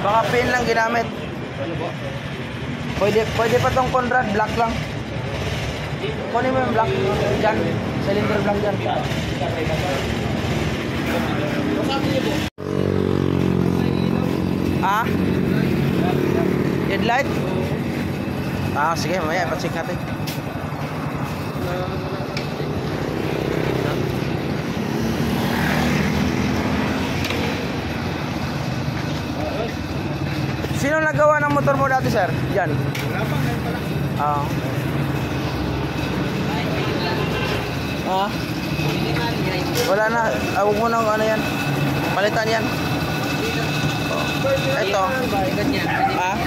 Baka pin lang ginamit. Pwede pa tong Conrad, black lang. Kunin mo yung black dyan. Cylinder black dyan. Ah? Headlight? Ah, sige, mamaya ipacheck natin. Sino nagawa ng motor mo dati, sir? Diyan. Wala pa, ngayon pala. Ah. Ah? Wala na. Huwag mo nang ano yan. Palitan yan. Ito. Ah?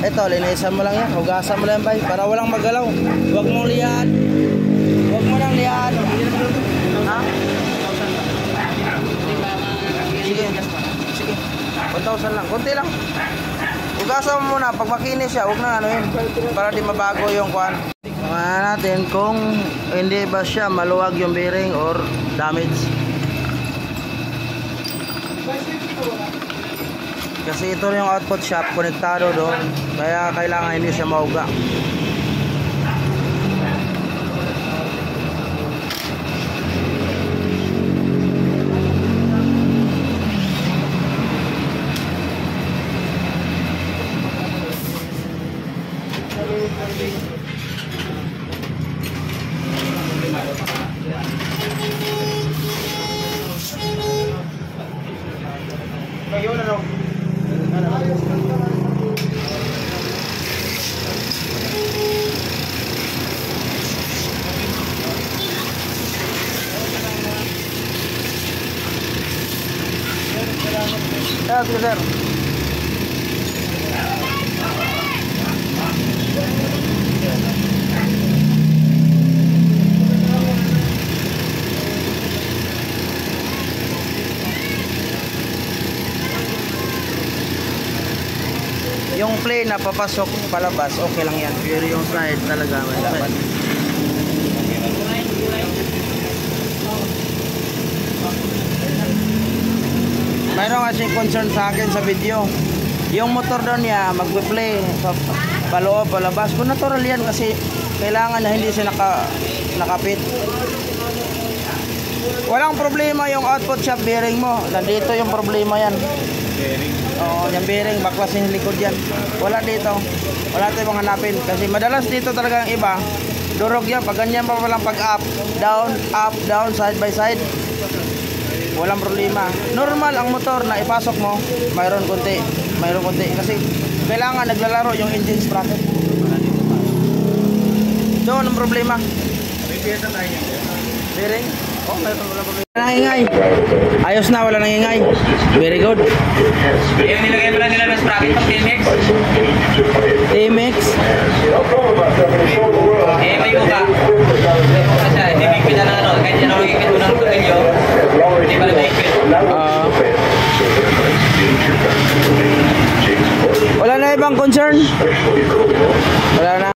Ito, linisan mo lang yan. Hugasan mo lang yan, bay. Para walang magalaw. Huwag mong liyan. Huwag mo nang liyan. Ha? Sige. Sige. 1,000 lang. Kunti lang. Hugasan mo muna. Pag makinis siya, huwag na ano yun. Para di mabago yung kuhan. Tingnan natin kung hindi ba siya maluwag yung bearing or damage. Kasi ito yung output shop, konektado doon. Kaya kailangan hindi siya mauga. Ayun ano? Sige, sir. Yung plane na papasok palabas, okay lang yan. Pero yung side talaga may dapat. Mayroon kasing concern sa akin sa video. Yung motor doon niya magpe-play sa paloob, palabas. Kung natural yan kasi kailangan na hindi siya nakapit. Walang problema yung output shop bearing mo. Nandito yung problema yan. Bearing. Oo, yung bearing, baklas yung likod yan. Wala dito. Wala tayong hanapin. Kasi madalas dito talaga yung iba. Durog yan. Pag ganyan pa walang pag-up, down, side by side. Walang problema. Normal ang motor na ipasok mo, mayroon konti. Kasi kailangan naglalaro yung engine sprocket. Doon ang problema. Bearing? Oh, mayroon wala problema. Nangingay. Ayos na, wala nangingay. Very good. Yung nilagay pala nila ng sprocket pang TMX. TMX.